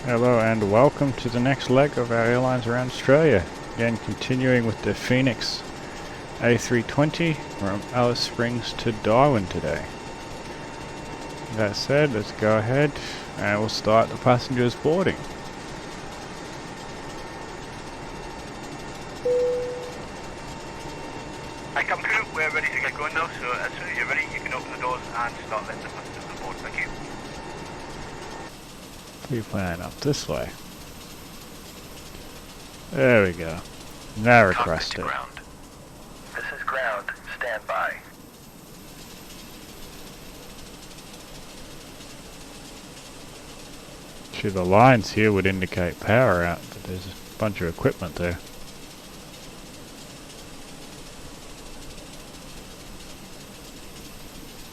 Hello and welcome to the next leg of our airlines around Australia. Again, continuing with the Fenix A320 from Alice Springs to Darwin today. That said, let's go ahead and we'll start the passengers boarding. Hi, cabin crew, we're ready to get going now, so as soon as you're ready, you can open the doors and start letting the passengers on board. Thank you. We plan up this way. There we go. Now request it. Ground. This is ground. Stand by. See, the lines here would indicate power out, but there's a bunch of equipment there.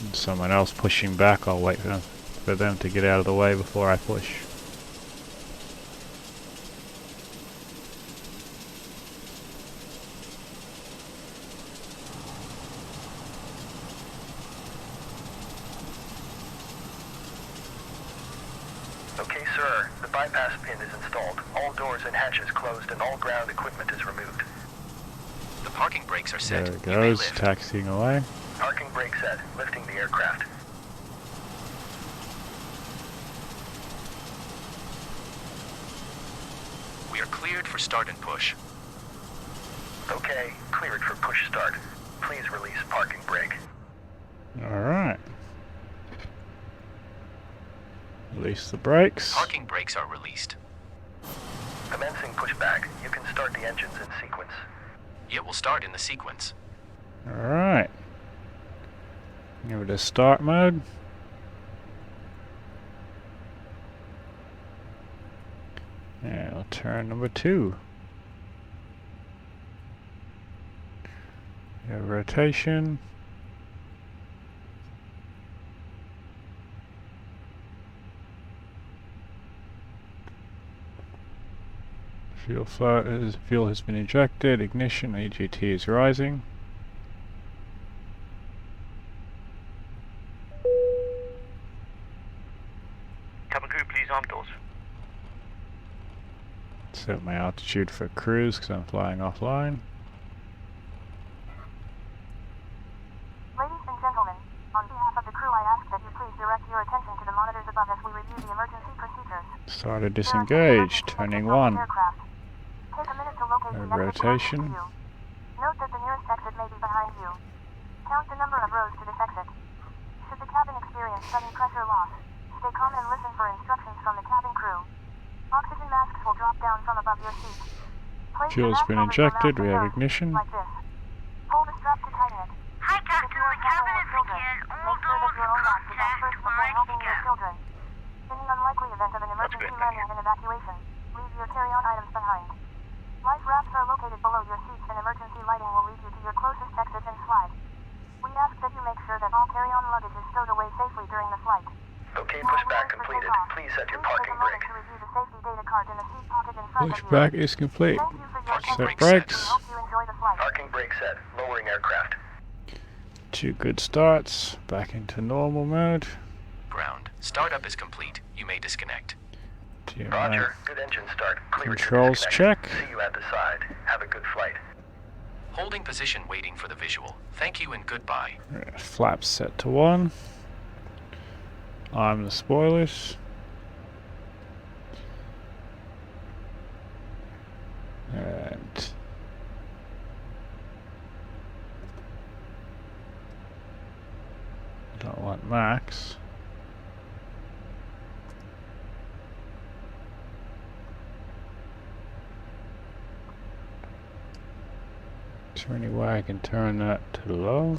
And someone else pushing back. I'll wait for them to get out of the way before I push. Okay, sir. The bypass pin is installed. All doors and hatches closed and all ground equipment is removed. The parking brakes are set. There it goes, taxiing away. Parking brake set. Lifting the aircraft. We are cleared for start and push. Okay, cleared for push start. Please release parking brake. Alright. Release the brakes. Parking brakes are released. Commencing pushback. You can start the engines in sequence. It will start in the sequence. Alright. Give it a start mode. And we'll turn number 2. Rotation. Fuel has been injected. Ignition. EGT is rising. Cabin crew, please arm doors. Set my altitude for cruise because I'm flying offline. Ladies and gentlemen, on behalf of the crew, I ask that you please direct your attention to the monitors above as we review the emergency procedures. Started disengage. Turning 1. Take a minute to locate the exit Rotation. closest to you. Note that the nearest exit may be behind you. Count the number of rows to this exit. Should the cabin experience sudden pressure loss, stay calm and listen for instructions from the cabin crew. Oxygen masks will drop down from above your seat. Place the Fuel's mask been over your injected. mouth We and have nose, ignition. like this. Pull the strap to tighten it. Hi, If Captain. you are The cabin traveling is with children, secured. All make sure that doors your and own mask is on contacts first before ready to helping your go. children. In the unlikely event of an emergency good, thank landing and evacuation, leave your carry-on items behind. Life rafts are located below your seats and emergency lighting will lead you to your closest exit and slide. We ask that you make sure that all carry-on luggage is stowed away safely during the flight. Okay, You are pushback ready for completed. takeoff. Please set your Please parking take a moment brake. to review the safety data card in the seat pocket in front of you. Pushback is complete. Thank you for your Parking Set attention. brakes. We hope you enjoy the flight. Parking brake set. Lowering aircraft. 2 good starts. Back into normal mode. Ground. Startup is complete. You may disconnect. Roger. Good engine start. Cleared to Controls disconnect. check. See you at the side. Have a good flight. Holding position waiting for the visual. Thank you and goodbye. Flaps set to 1. Arm the spoilers. And don't want max. Is there any way I can turn that to low?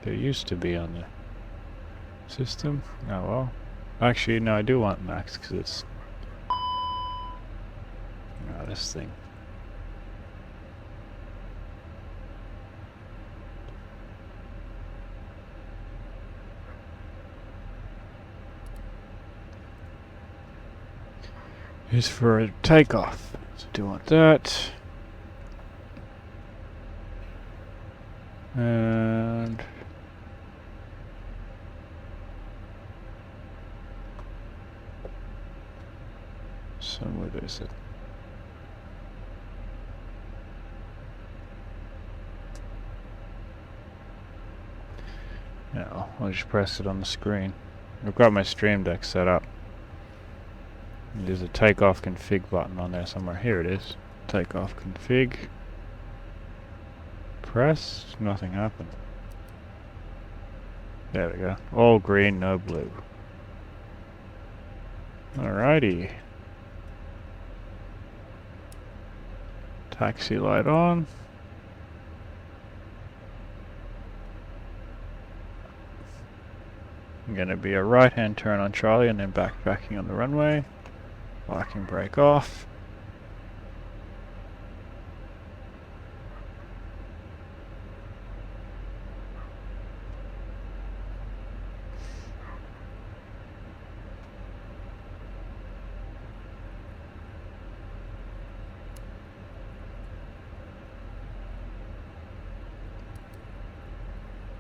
There used to be on the system. Oh well. Actually, no, I do want max because it's this thing. Here's for a takeoff. So do want that. And So what is it? No, I'll just press it on the screen. I've got my Stream Deck set up. There's a takeoff config button on there somewhere. Here it is. Takeoff config. Press. Nothing happened. There we go. All green, no blue. Alrighty. Taxi light on. Gonna be a right hand turn on Charlie and then backtracking on the runway. Parking brake off.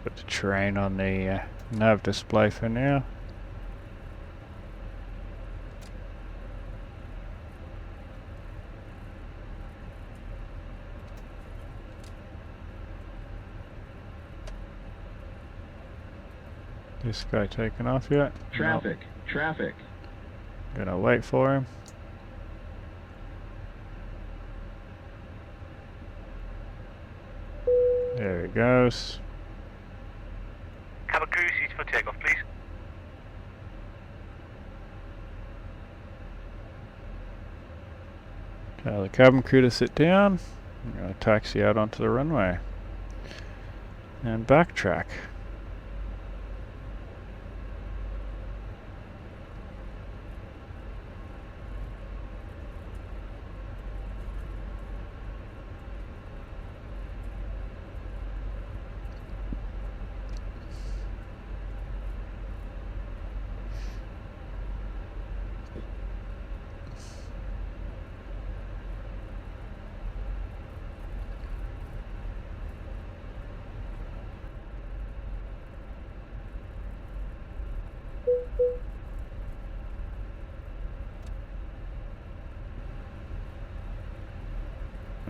Put the terrain on the nav display for now. This guy taking off yet? Traffic, Nope. traffic. Gonna wait for him. There he goes. Cabin crew, seats for takeoff, please. Tell the cabin crew to sit down. I'm gonna taxi out onto the runway. And backtrack.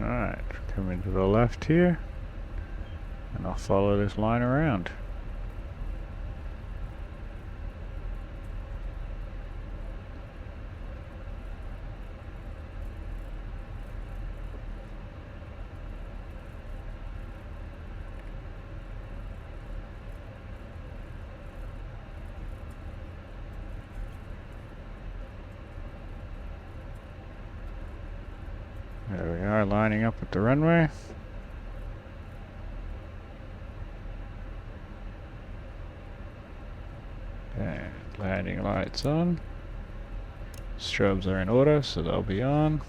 Alright, coming to the left here. And I'll follow this line around. There we are, lining up at the runway. And landing lights on. Strobes are in order, so they'll be on.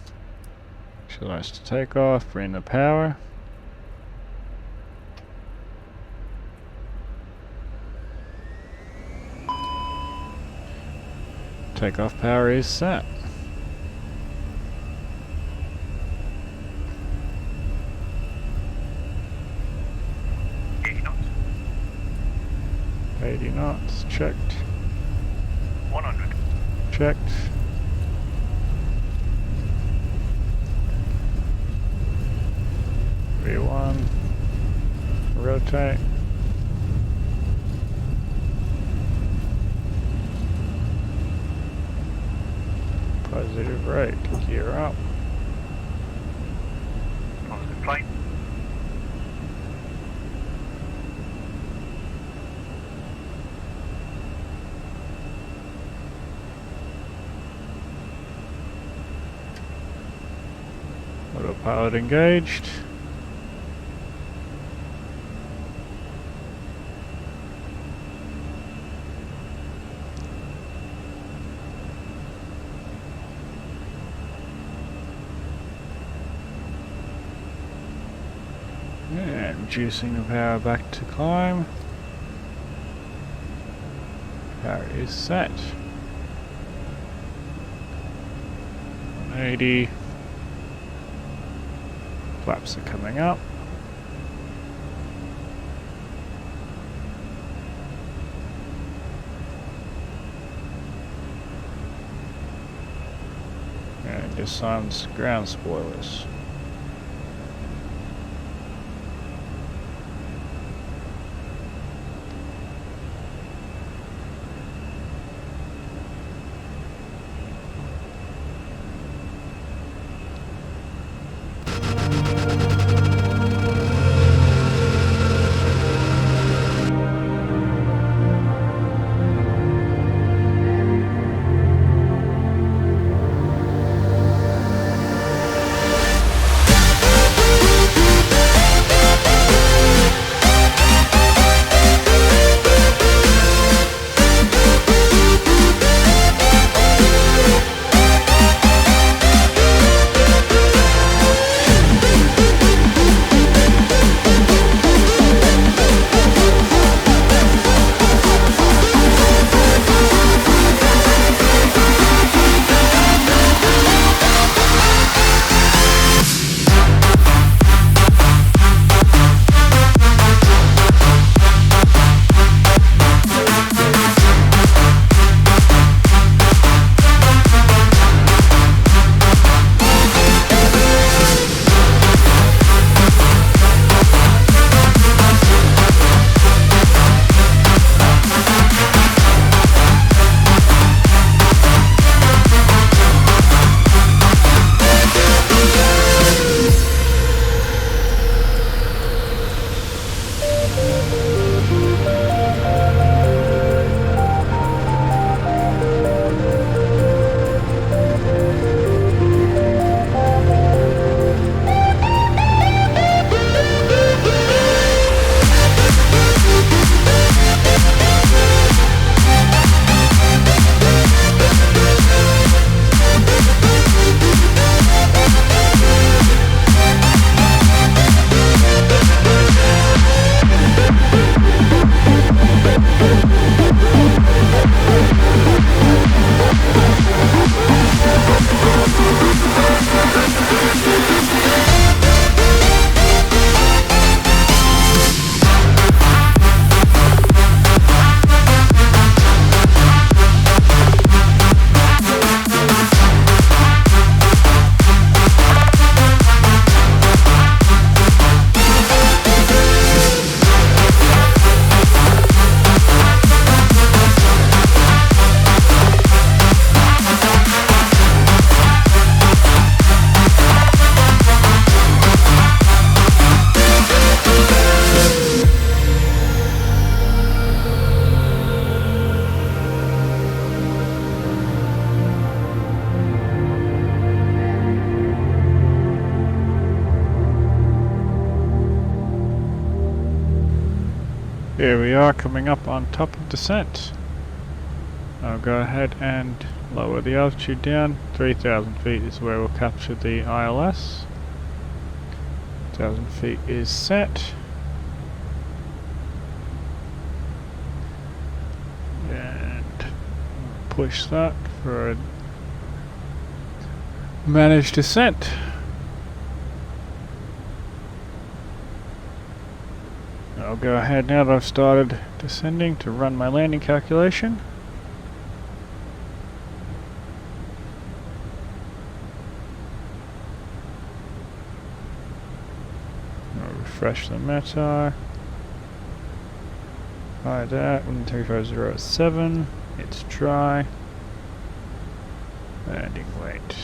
She likes to take off, bring the power. Takeoff power is set. 80 knots, checked. 100. Checked. V1. Rotate. Positive right. Gear up. Positive flight. Autopilot engaged. And reducing the power back to climb. Power is set. 180. Flaps are coming up. And disarms ground spoilers. Here we are, coming up on top of descent. I'll go ahead and lower the altitude down. 3,000 feet is where we'll capture the ILS. 1,000 feet is set. And push that for a managed descent. I'll go ahead now that I've started descending to run my landing calculation. I'll refresh the METAR. By that, 135.07. It's dry. Landing weight.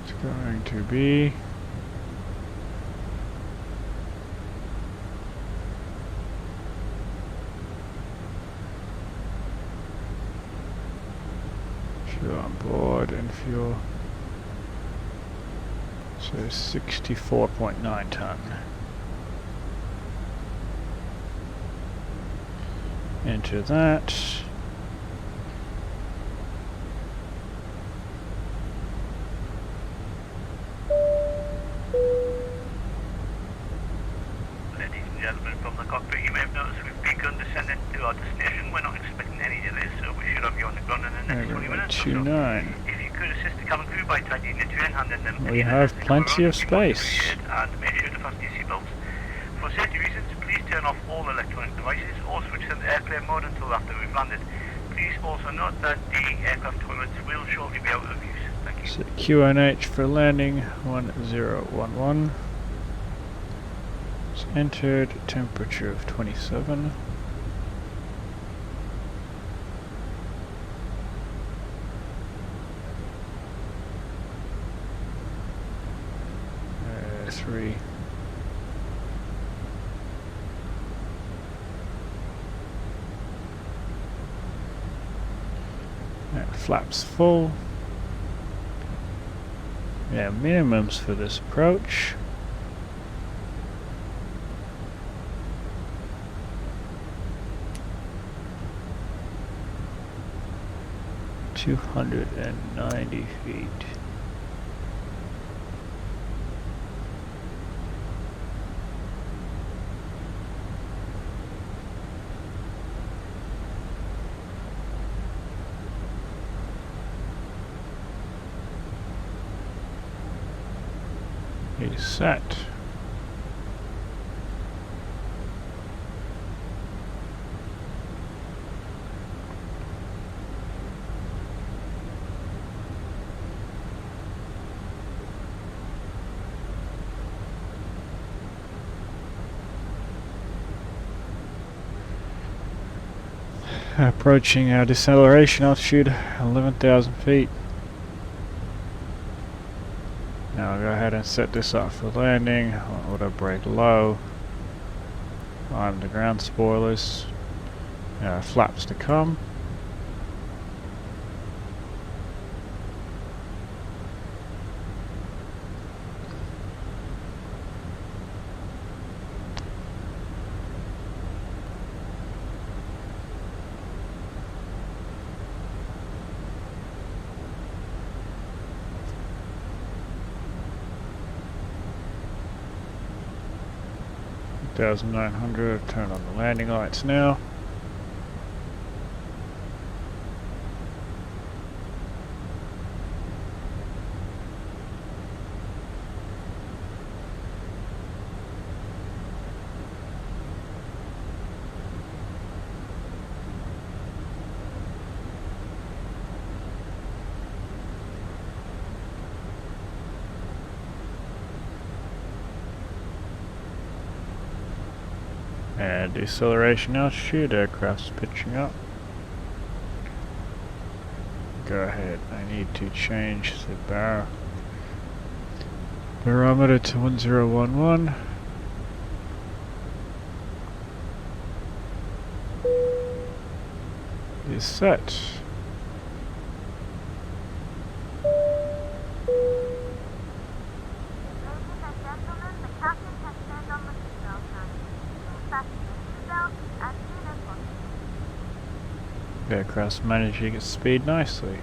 It's going to be on board and fuel, so 64.9 ton. Enter that. Ladies and gentlemen, from the cockpit, you may have noticed we've begun descending to our destination. We're not expecting any delays, so we should have you on the ground in the next 20 minutes. 29. If you could assist the cabin crew by tightening the train hand in them. We have plenty of space. And make sure to fasten your seatbelts. For safety reasons, please turn off all electronic devices or switch them to airplane mode until after we've landed. Please please also note that the aircraft toilets will shortly be out of use. Thank you. So QNH for landing 1011. It's entered, temperature of 27. Three. Flaps full. Yeah, minimums for this approach. $290 feet. He's set. Approaching our deceleration altitude, 11,000 feet. Now I'll go ahead and set this up for landing. Auto brake low. Arm the ground spoilers. Flaps to come. $1,900. Turn on the landing lights now. And deceleration altitude, aircraft's pitching up. Go ahead, I need to change the barometer to 1011. Is set. Aircraft's managing its speed nicely.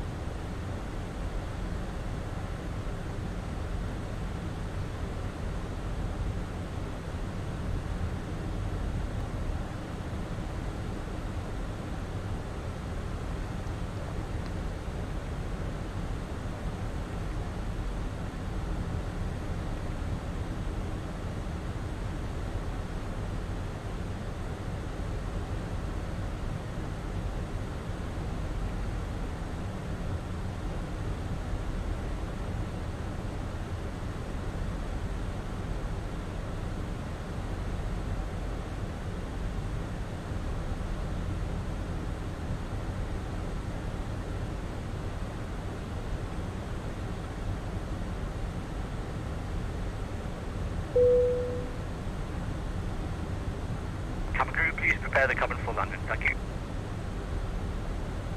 Cabin crew, please prepare the cabin for landing. Thank you.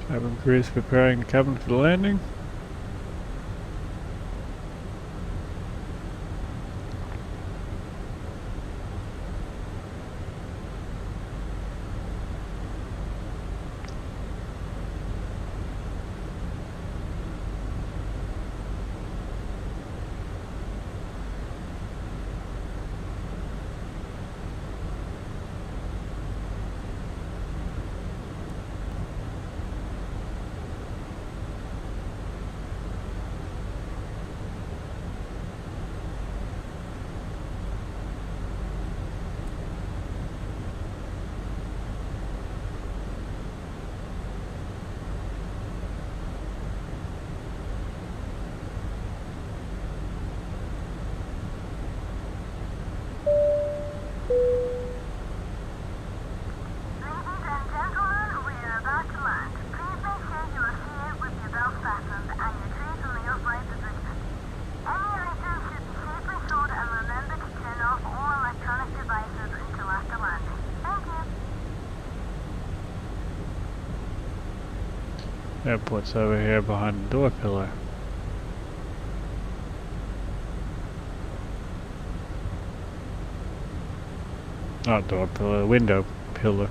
Cabin crew is preparing the cabin for the landing. Airport's over here behind the door pillar. Not door pillar, window pillar.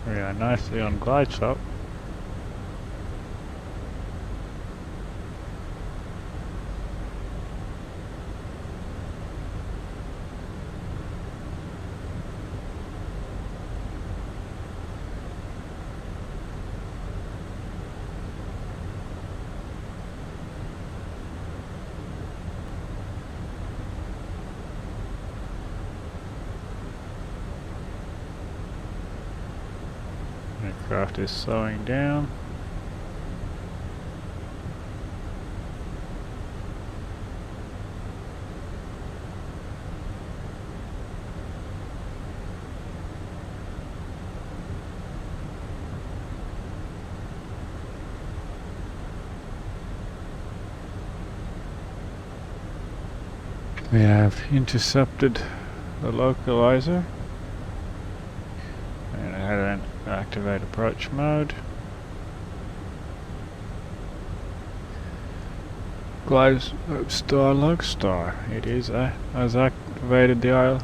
Yeah, nicely on glide stop. Aircraft is slowing down. We have intercepted the localizer and I had an activate approach mode. Glide star log star. It is has activated the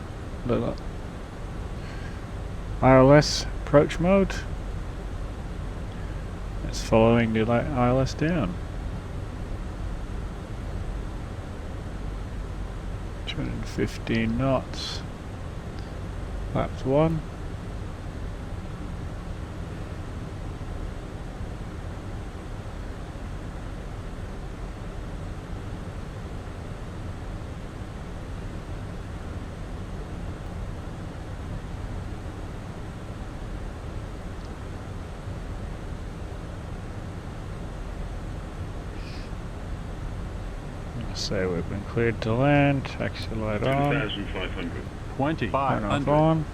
ILS approach mode. It's following the ILS down. 215 knots. Flaps 1. Say we've been cleared to land. Taxi light on. 2,500. 2,500. On.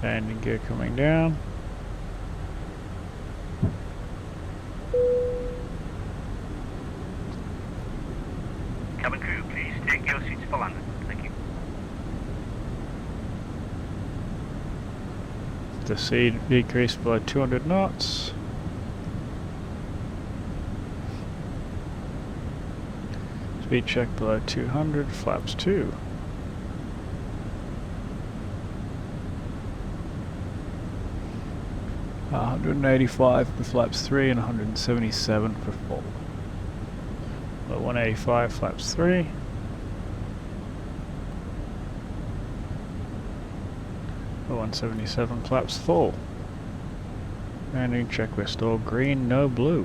Landing gear coming down. Cabin crew, please take your seats for landing. Thank you. The speed decreased by 200 knots. Speed check below 200, flaps 2. Uh, 185 for flaps 3 and 177 for full. 185 flaps 3. 177 flaps full. Landing checklist, all green, no blue.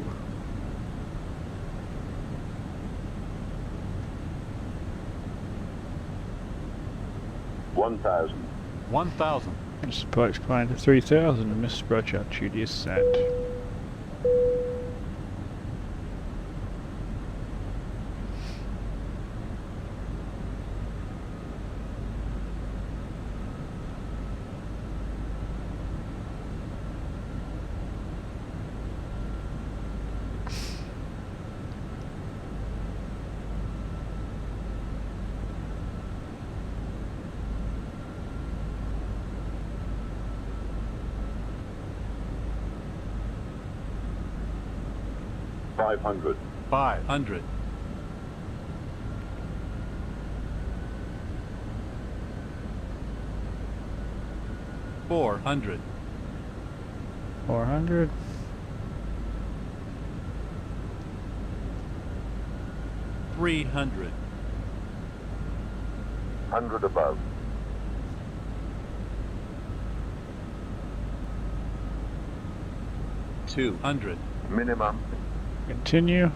One thousand. Just approach climb to 3,000 and miss approach altitude is set. 500. 500. 400. 400. 300. 100 above. 200. Minimum. Continue.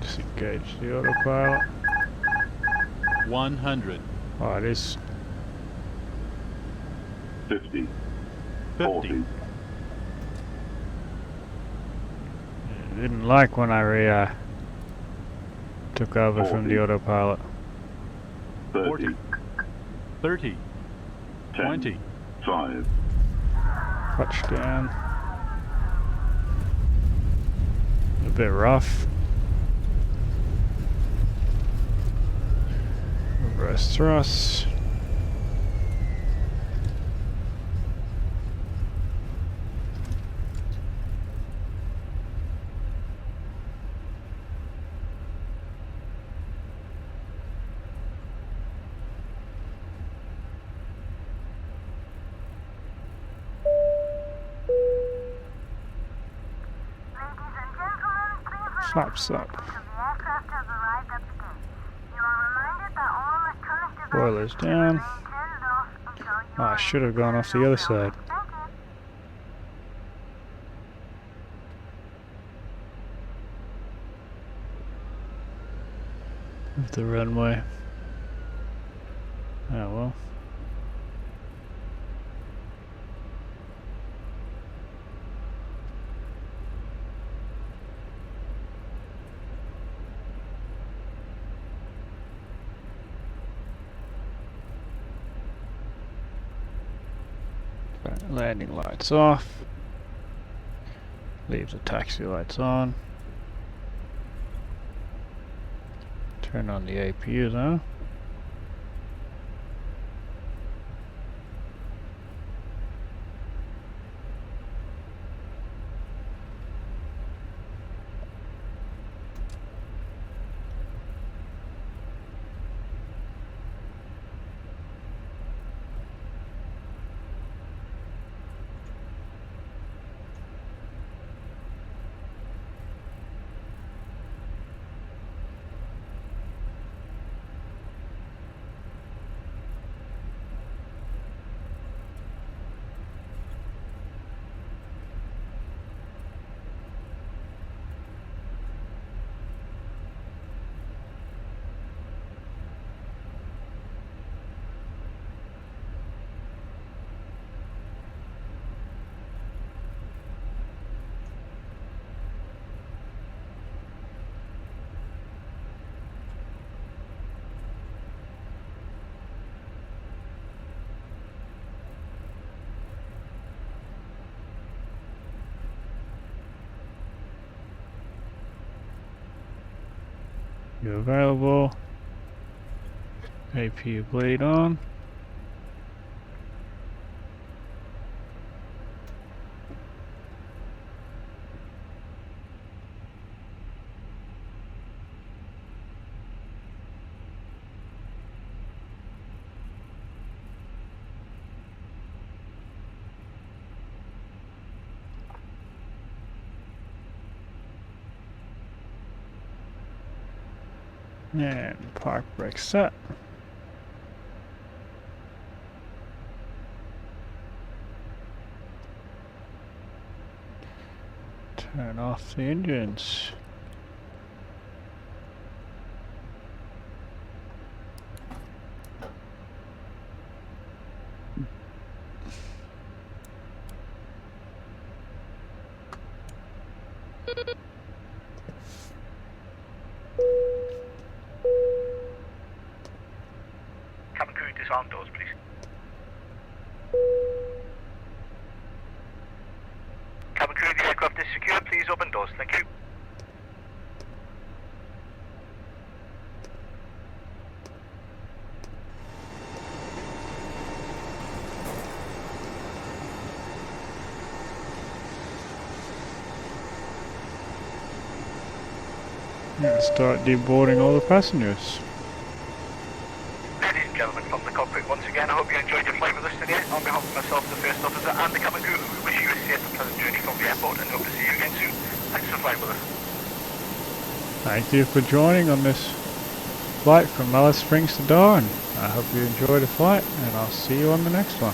Disengage the autopilot. 100. Oh, it is 50. 40. didn't like when I took over from the 40. autopilot. 30. 30. 10. 20. 5. Touchdown. A bit rough. Reverse thrust. Flaps up. Boilers down. Oh, I should have gone off the other side. Of the runway. Oh well. Landing lights off. Leave the taxi lights on. Turn on the APU though. You available. APU blade on. And park brake set. Turn off the engines. Cabin crew, disarm doors, please. Cabin crew, the aircraft is secure. Please open doors. Thank you. and start deboarding all the passengers. Ladies and gentlemen from the cockpit, once again, I hope you enjoyed your flight with us today. On behalf of myself, the first officer, and the cabin crew, we wish you a safe and pleasant journey from the airport and hope to see you again soon. Thanks for flying with us. Thank you for joining on this flight from Alice Springs to Darwin. I hope you enjoyed the flight, and I'll see you on the next one.